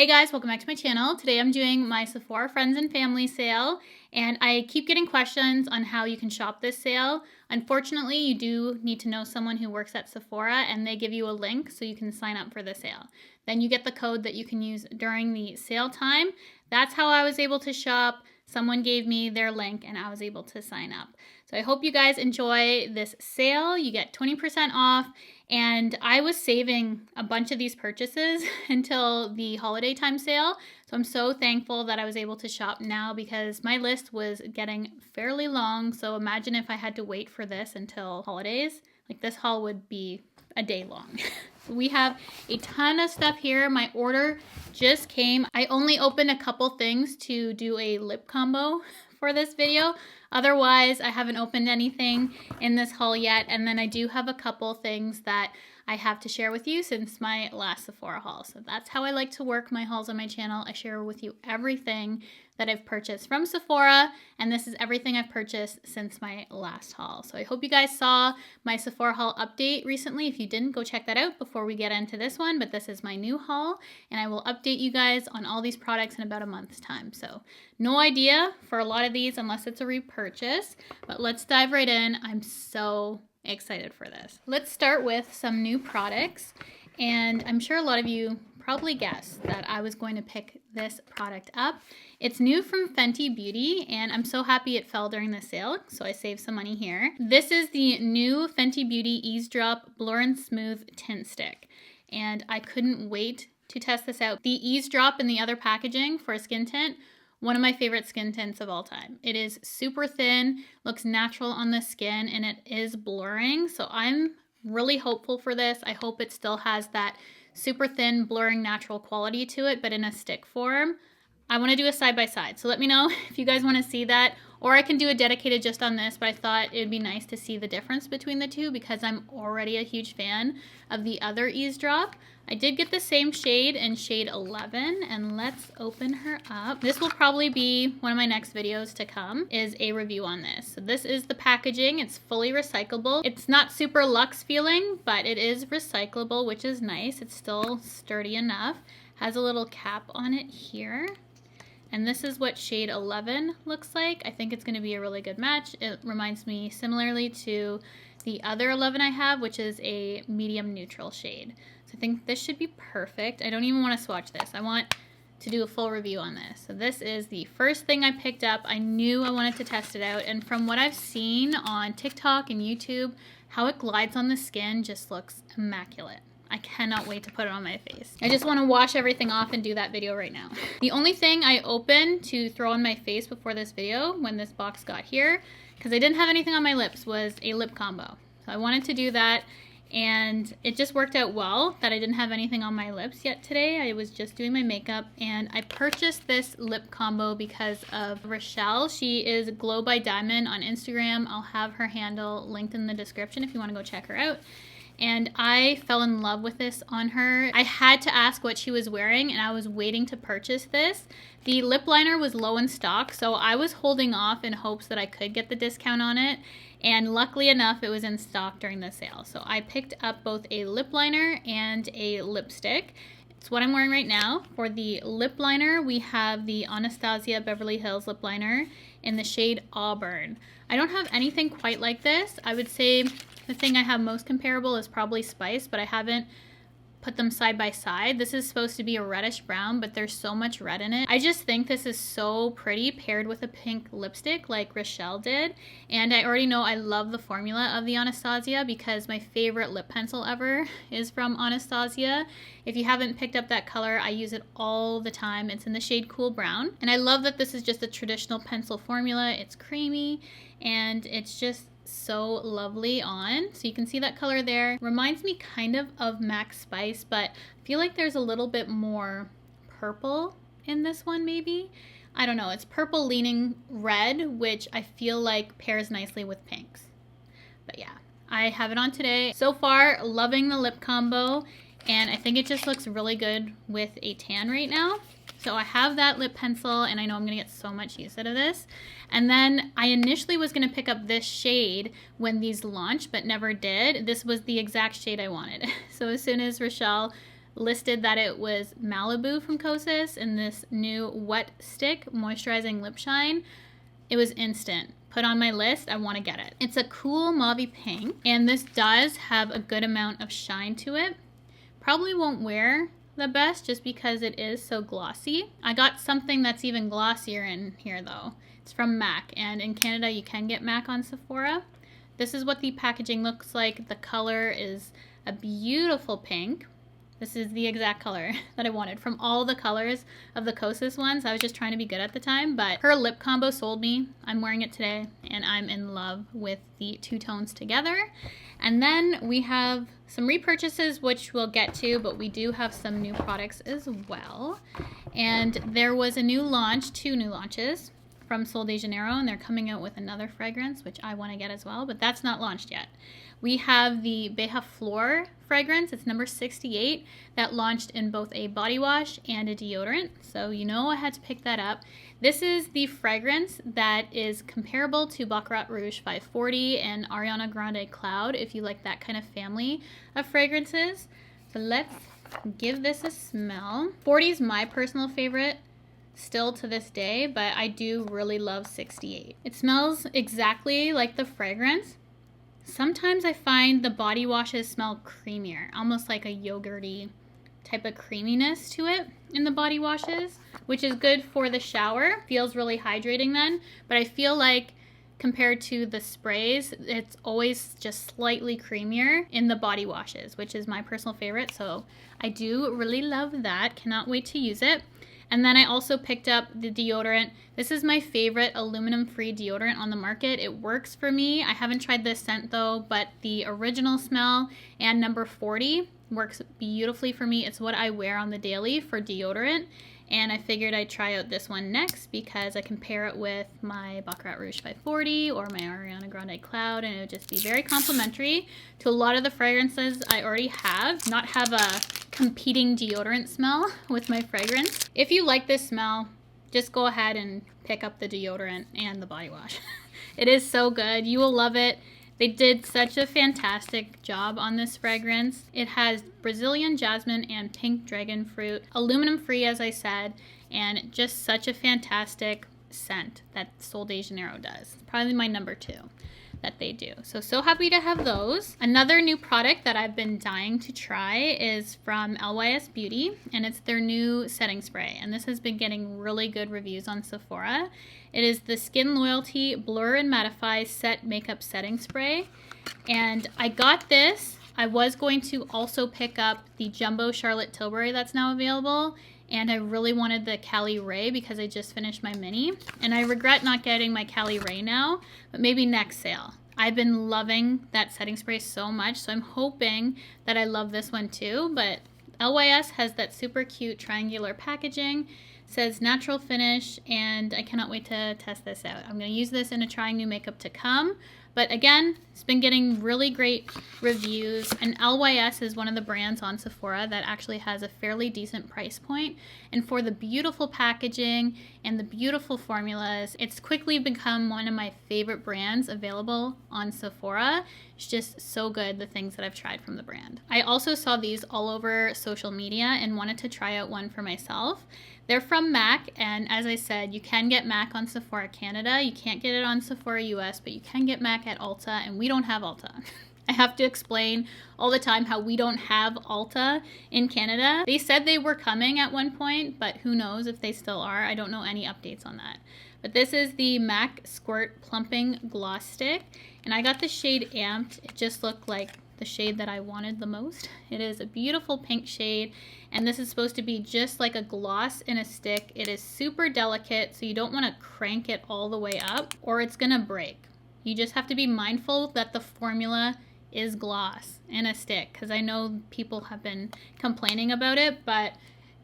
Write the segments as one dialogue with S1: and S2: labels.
S1: Hey guys, welcome back to my channel. Today I'm doing my Sephora Friends and Family sale, and I keep getting questions on how you can shop this sale. Unfortunately, you do need to know someone who works at Sephora, and they give you a link so you can sign up for the sale. Then you get the code that you can use during the sale time. That's how I was able to shop. Someone gave me their link and I was able to sign up. So I hope you guys enjoy this sale. You get 20% off, and I was saving a bunch of these purchases until the holiday time sale. So I'm so thankful that I was able to shop now because my list was getting fairly long. So imagine if I had to wait for this until holidays. Like, this haul would be a day long. We have a ton of stuff here. My order just came. I only opened a couple things to do a lip combo for this video. Otherwise, I haven't opened anything in this haul yet. And then I do have a couple things that I have to share with you since my last Sephora haul. So that's how I like to work my hauls on my channel. I share with you everything that I've purchased from Sephora, and this is everything I've purchased since my last haul. So I hope you guys saw my Sephora haul update recently. If you didn't, go check that out before we get into this one, but this is my new haul, and I will update you guys on all these products in about a month's time. So no idea for a lot of these unless it's a repurchase, but let's dive right in. I'm so excited for this. Let's start with some new products, and I'm sure a lot of you probably guessed that I was going to pick this product up. It's new from Fenty Beauty, and I'm so happy it fell during the sale, so I saved some money here. This is the new Fenty Beauty Ease Drop Blur and Smooth Tint Stick, and I couldn't wait to test this out. The Ease Drop and the other packaging for a skin tint, one of my favorite skin tints of all time. It is super thin, looks natural on the skin, and it is blurring, so I'm really hopeful for this. I hope it still has that super thin, blurring, natural quality to it, but in a stick form. I want to do a side-by-side, so let me know if you guys want to see that, or I can do a dedicated just on this, but I thought it would be nice to see the difference between the two because I'm already a huge fan of the other Ease Drop. I did get the same shade in shade 11, and let's open her up. This will probably be one of my next videos to come, is a review on this. So this is the packaging. It's fully recyclable. It's not super luxe feeling, but it is recyclable, which is nice. It's still sturdy enough. Has a little cap on it here. And this is what shade 11 looks like. I think it's going to be a really good match. It reminds me similarly to the other 11 I have, which is a medium neutral shade. So I think this should be perfect. I don't even want to swatch this. I want to do a full review on this. So this is the first thing I picked up. I knew I wanted to test it out. And from what I've seen on TikTok and YouTube, how it glides on the skin just looks immaculate. I cannot wait to put it on my face. I just want to wash everything off and do that video right now. The only thing I opened to throw on my face before this video, when this box got here, because I didn't have anything on my lips, was a lip combo. So I wanted to do that, and it just worked out well that I didn't have anything on my lips yet today. I was just doing my makeup, and I purchased this lip combo because of Rachelle. She is Glow by Diamond on Instagram. I'll have her handle linked in the description if you want to go check her out. And I fell in love with this on her. I had to ask what she was wearing, and I was waiting to purchase this. The lip liner was low in stock, so I was holding off in hopes that I could get the discount on it. And luckily enough, it was in stock during the sale. So I picked up both a lip liner and a lipstick. It's what I'm wearing right now. For the lip liner, we have the Anastasia Beverly Hills lip liner in the shade Auburn. I don't have anything quite like this. I would say the thing I have most comparable is probably Spice, but I haven't put them side by side. This is supposed to be a reddish brown, but there's so much red in it. I just think this is so pretty paired with a pink lipstick like Rachelle did. And I already know I love the formula of the Anastasia because my favorite lip pencil ever is from Anastasia. If you haven't picked up that color, I use it all the time. It's in the shade Cool Brown. And I love that this is just a traditional pencil formula. It's creamy and it's just so lovely on. So you can see that color there. Reminds me kind of MAC Spice, but I feel like there's a little bit more purple in this one maybe. I don't know. It's purple leaning red, which I feel like pairs nicely with pinks. But yeah, I have it on today. So far, loving the lip combo, and I think it just looks really good with a tan right now. So I have that lip pencil, and I know I'm going to get so much use out of this. And then I initially was going to pick up this shade when these launched, but never did. This was the exact shade I wanted. So as soon as Rachelle listed that it was Malibu from Kosas in this new Wet Stick Moisturizing Lip Shine. It was instant. Put on my list, I want to get it. It's a cool mauve pink, and this does have a good amount of shine to it. Probably won't wear the best just because it is so glossy. I got something that's even glossier in here though. It's from MAC, and in Canada you can get MAC on Sephora. This is what the packaging looks like. The color is a beautiful pink. This is the exact color that I wanted from all the colors of the Kosas ones. I was just trying to be good at the time, but her lip combo sold me. I'm wearing it today, and I'm in love with the two tones together. And then we have some repurchases, which we'll get to, but we do have some new products as well. And there was a new launch, 2 new launches from Sol de Janeiro, and they're coming out with another fragrance, which I want to get as well, but that's not launched yet. We have the Beja Flor fragrance. It's number 68 that launched in both a body wash and a deodorant. So you know I had to pick that up. This is the fragrance that is comparable to Baccarat Rouge 540 and Ariana Grande Cloud if you like that kind of family of fragrances. So let's give this a smell. 40 is my personal favorite still to this day, but I do really love 68. It smells exactly like the fragrance. Sometimes I find the body washes smell creamier, almost like a yogurty type of creaminess to it in the body washes, which is good for the shower. Feels really hydrating then, but I feel like compared to the sprays, it's always just slightly creamier in the body washes, which is my personal favorite. So I do really love that. Cannot wait to use it. And then I also picked up the deodorant. This is my favorite aluminum-free deodorant on the market. It works for me. I haven't tried this scent though, but the original smell and number 40 works beautifully for me. It's what I wear on the daily for deodorant. And I figured I'd try out this one next because I can pair it with my Baccarat Rouge 540 or my Ariana Grande Cloud, and it would just be very complimentary to a lot of the fragrances I already have. Not have a competing deodorant smell with my fragrance. If you like this smell, just go ahead and pick up the deodorant and the body wash. It is so good. You will love it. They did such a fantastic job on this fragrance. It has Brazilian jasmine and pink dragon fruit, aluminum free as I said, and just such a fantastic scent that Sol de Janeiro does. It's probably my number 2 that they do. So happy to have those. Another new product that I've been dying to try is from Lys Beauty, and it's their new setting spray. And this has been getting really good reviews on Sephora. It is the Skin Loyalty Blur and Mattify Set Makeup Setting Spray. And I got this. I was going to also pick up the Jumbo Charlotte Tilbury that's now available. And I really wanted the Cali Ray because I just finished my mini. And I regret not getting my Cali Ray now, but maybe next sale. I've been loving that setting spray so much, so I'm hoping that I love this one too. But LYS has that super cute triangular packaging, says natural finish, and I cannot wait to test this out. I'm going to use this in a trying new makeup to come. But again, it's been getting really great reviews, and LYS is one of the brands on Sephora that actually has a fairly decent price point. And for the beautiful packaging and the beautiful formulas, it's quickly become one of my favorite brands available on Sephora. It's just so good, the things that I've tried from the brand. I also saw these all over social media and wanted to try out one for myself. They're from MAC, and as I said, you can get MAC on Sephora Canada. You can't get it on Sephora US, but you can get MAC at Ulta, and we don't have Ulta. I have to explain all the time how we don't have Ulta in Canada. They said they were coming at one point, but who knows if they still are. I don't know any updates on that. But this is the MAC Squirt Plumping Gloss Stick, and I got the shade Amped. It just looked like the shade that I wanted the most. It is a beautiful pink shade, and this is supposed to be just like a gloss in a stick. It is super delicate, so you don't want to crank it all the way up or it's gonna break. You just have to be mindful that the formula is gloss in a stick, because I know people have been complaining about it, but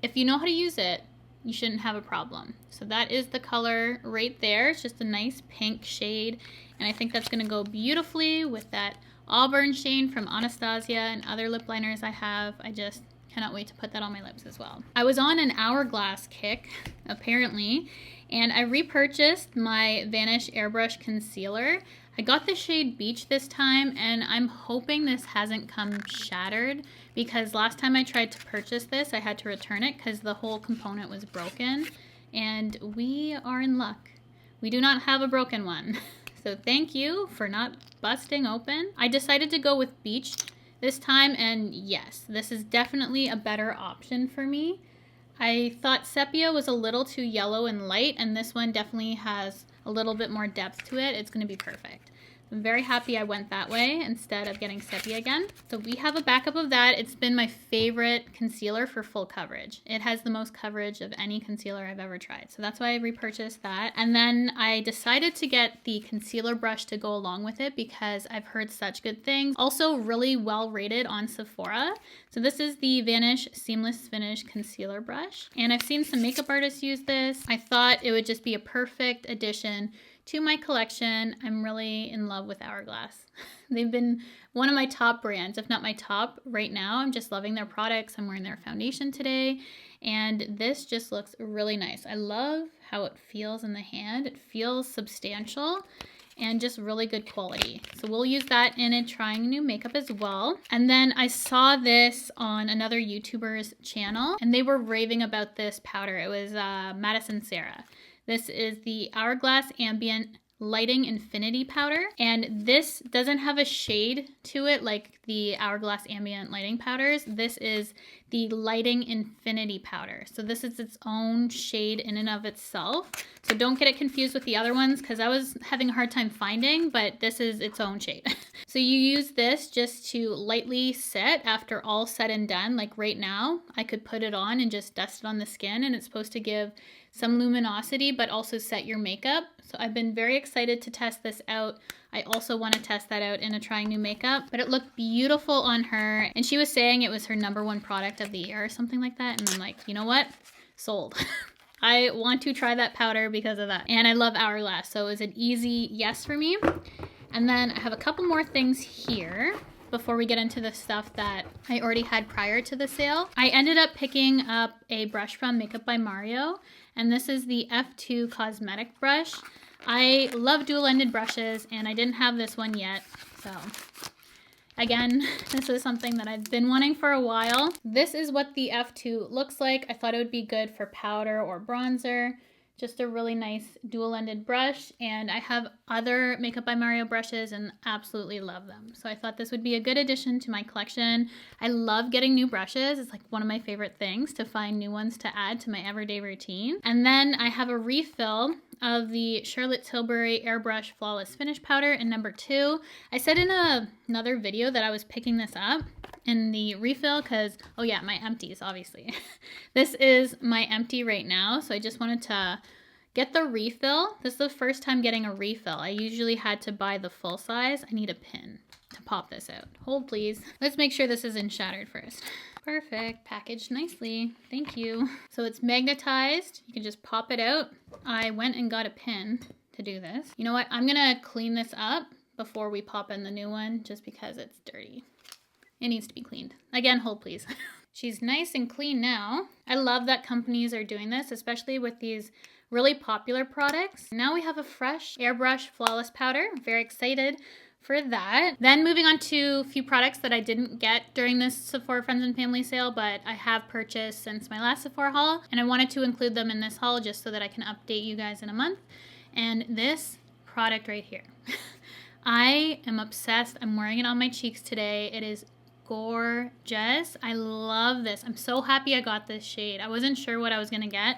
S1: if you know how to use it, you shouldn't have a problem. So that is the color right there. It's just a nice pink shade, and I think that's gonna go beautifully with that Auburn shade from Anastasia and other lip liners I have. I just cannot wait to put that on my lips as well. I was on an Hourglass kick, apparently, and I repurchased my Vanish Airbrush Concealer. I got the shade Beach this time, and I'm hoping this hasn't come shattered, because last time I tried to purchase this, I had to return it because the whole component was broken, and we are in luck. We do not have a broken one. So thank you for not busting open. I decided to go with Beach this time, and yes, this is definitely a better option for me. I thought Sepia was a little too yellow and light, and this one definitely has a little bit more depth to it. It's going to be perfect. I'm very happy I went that way instead of getting Sepia again. So we have a backup of that. It's been my favorite concealer for full coverage. It has the most coverage of any concealer I've ever tried. So that's why I repurchased that. And then I decided to get the concealer brush to go along with it because I've heard such good things. Also really well rated on Sephora. So this is the Vanish Seamless Finish Concealer Brush. And I've seen some makeup artists use this. I thought it would just be a perfect addition to my collection. I'm really in love with Hourglass. They've been one of my top brands, if not my top right now. I'm just loving their products. I'm wearing their foundation today, and this just looks really nice. I love how it feels in the hand. It feels substantial and just really good quality. So we'll use that in a trying new makeup as well. And then I saw this on another YouTuber's channel, and they were raving about this powder. It was Madison Sarah. This is the Hourglass Ambient Lighting Infinity Powder, and this doesn't have a shade to it like the Hourglass Ambient Lighting Powders. This is the Lighting Infinity Powder. So this is its own shade in and of itself. So don't get it confused with the other ones because I was having a hard time finding, but this is its own shade. So you use this just to lightly set after all said and done. Like right now, I could put it on and just dust it on the skin, and it's supposed to give some luminosity, but also set your makeup. So I've been very excited to test this out. I also want to test that out in a trying new makeup, but it looked beautiful on her. And she was saying it was her #1 product of the year or something like that. And I'm like, you know what? Sold. I want to try that powder because of that. And I love Hourglass, so it was an easy yes for me. And then I have a couple more things here before we get into the stuff that I already had prior to the sale. I ended up picking up a brush from Makeup by Mario, and this is the F2 Cosmetic Brush. I love dual-ended brushes, and I didn't have this one yet, so again, this is something that I've been wanting for a while. This is what the F2 looks like. I thought it would be good for powder or bronzer. Just a really nice dual-ended brush, and I have other Makeup by Mario brushes and absolutely love them. So I thought this would be a good addition to my collection. I love getting new brushes. It's like one of my favorite things to find new ones to add to my everyday routine. And then I have a refill of the Charlotte Tilbury Airbrush Flawless Finish Powder in #2. I said in another video that I was picking this up in the refill because, oh yeah, my empties, obviously. This is my empty right now, so I just wanted to get the refill. This is the first time getting a refill. I usually had to buy the full size. I need a pin to pop this out. Hold, please. Let's make sure this isn't shattered first. Perfect. Packaged nicely. Thank you. So it's magnetized. You can just pop it out. I went and got a pin to do this. You know what? I'm going to clean this up before we pop in the new one just because it's dirty. It needs to be cleaned. Again, hold please. She's nice and clean now. I love that companies are doing this, especially with these really popular products. Now we have a fresh Airbrush Flawless Powder. I'm very excited for that. Then moving on to a few products that I didn't get during this Sephora Friends and Family sale, but I have purchased since my last Sephora haul, and I wanted to include them in this haul just so that I can update you guys in a month. And this product right here. I am obsessed. I'm wearing it on my cheeks today. It is gorgeous. I love this. I'm so happy I got this shade. I wasn't sure what I was gonna get.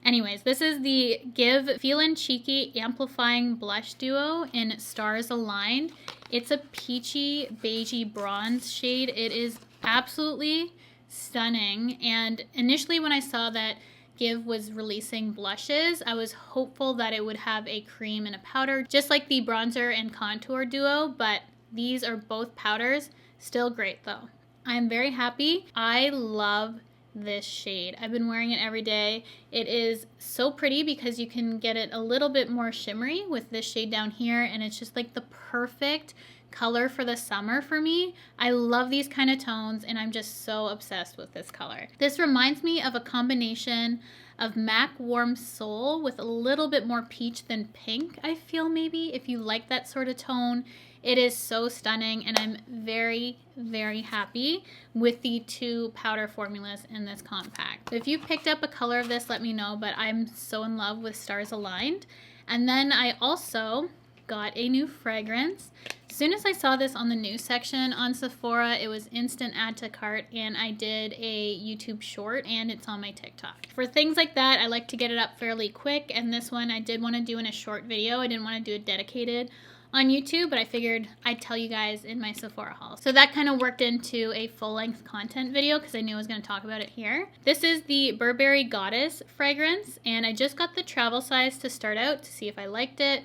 S1: Anyways, this is the Give Feelin' Cheeky Amplifying Blush Duo in Stars Aligned. It's a peachy beigey bronze shade. It is absolutely stunning. And initially when I saw that Give was releasing blushes, I was hopeful that it would have a cream and a powder, just like the bronzer and contour duo, but these are both powders. Still great though. I'm very happy. I love this shade. I've been wearing it every day. It is so pretty because you can get it a little bit more shimmery with this shade down here, and it's just like the perfect color for the summer for me. I love these kind of tones and I'm just so obsessed with this color. This reminds me of a combination of MAC Warm Soul with a little bit more peach than pink, I feel maybe. If you like that sort of tone, it is so stunning and I'm very, very happy with the 2 powder formulas in this compact. If you picked up a color of this, let me know, but I'm so in love with Stars Aligned. And then I also got a new fragrance. As soon as I saw this on the news section on Sephora, it was instant add to cart, and I did a YouTube short and it's on my TikTok. For things like that, I like to get it up fairly quick, and this one I did want to do in a short video. I didn't want to do it dedicated on YouTube, but I figured I'd tell you guys in my Sephora haul. So that kind of worked into a full-length content video because I knew I was going to talk about it here. This is the Burberry Goddess fragrance, and I just got the travel size to start out to see if I liked it.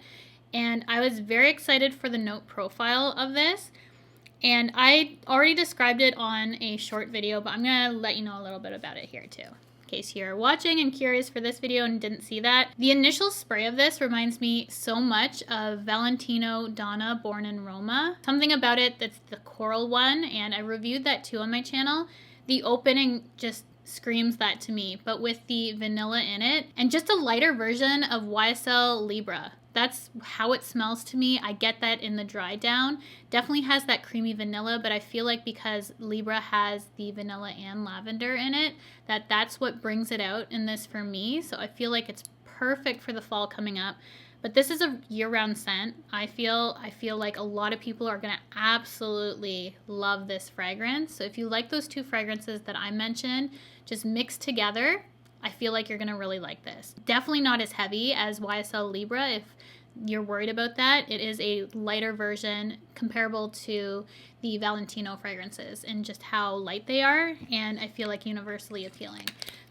S1: And I was very excited for the note profile of this. And I already described it on a short video, but I'm going to let you know a little bit about it here too, in case you're watching and curious for this video and didn't see that. The initial spray of this reminds me so much of Valentino Donna Born in Roma. Something about it that's the coral one, and I reviewed that too on my channel. The opening just screams that to me, but with the vanilla in it, and just a lighter version of YSL Libra. That's how it smells to me. I get that in the dry down. Definitely has that creamy vanilla, but I feel like because Libra has the vanilla and lavender in it, that's what brings it out in this for me. So I feel like it's perfect for the fall coming up. But this is a year-round scent. I feel like a lot of people are gonna absolutely love this fragrance. So if you like those 2 fragrances that I mentioned, just mixed together, I feel like you're gonna really like this. Definitely not as heavy as YSL Libra if you're worried about that. It is a lighter version comparable to the Valentino fragrances and just how light they are, and I feel like universally appealing.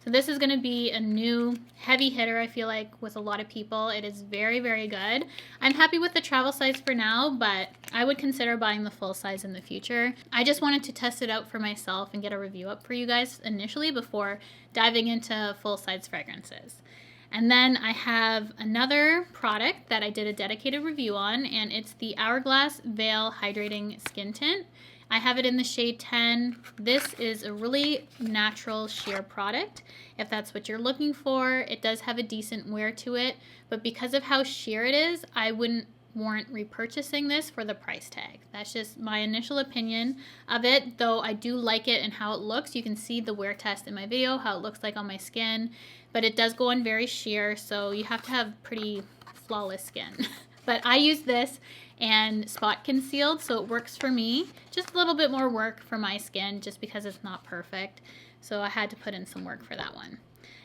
S1: So this is gonna be a new heavy hitter, I feel like, with a lot of people. It is very, very good. I'm happy with the travel size for now, but I would consider buying the full size in the future. I just wanted to test it out for myself and get a review up for you guys initially before diving into full size fragrances. And then I have another product that I did a dedicated review on, and it's the Hourglass Veil Hydrating Skin Tint. I have it in the shade 10. This is a really natural sheer product. If that's what you're looking for, it does have a decent wear to it, but because of how sheer it is, I wouldn't warrant repurchasing this for the price tag. That's just my initial opinion of it, though I do like it and how it looks. You can see the wear test in my video, how it looks like on my skin, but it does go on very sheer, so you have to have pretty flawless skin. But I use this and spot concealed, so it works for me. Just a little bit more work for my skin just because it's not perfect, so I had to put in some work for that one.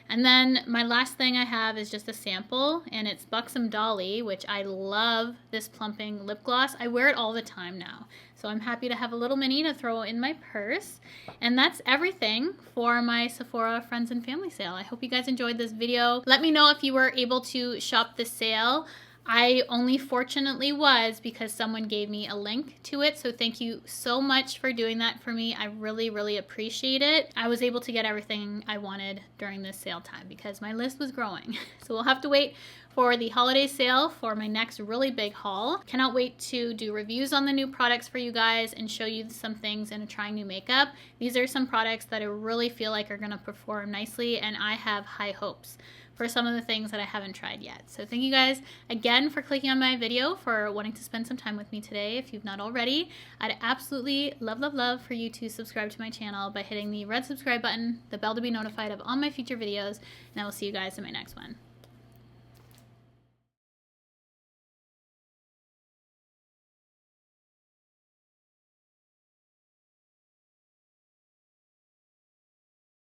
S1: And then my last thing I have is just a sample, and it's Buxom Dolly, which I love this plumping lip gloss. I wear it all the time now, so I'm happy to have a little mini to throw in my purse. And that's everything for my Sephora friends and family sale. I hope you guys enjoyed this video. Let me know if you were able to shop the sale. I only fortunately was because someone gave me a link to it, so thank you so much for doing that for me. I really, really appreciate it. I was able to get everything I wanted during this sale time because my list was growing. So we'll have to wait for the holiday sale for my next really big haul. Cannot wait to do reviews on the new products for you guys and show you some things and trying new makeup. These are some products that I really feel like are gonna perform nicely, and I have high hopes for some of the things that I haven't tried yet. So thank you guys again for clicking on my video, for wanting to spend some time with me today. If you've not already, I'd absolutely love, love, love for you to subscribe to my channel by hitting the red subscribe button, the bell to be notified of all my future videos, and I will see you guys in my next one.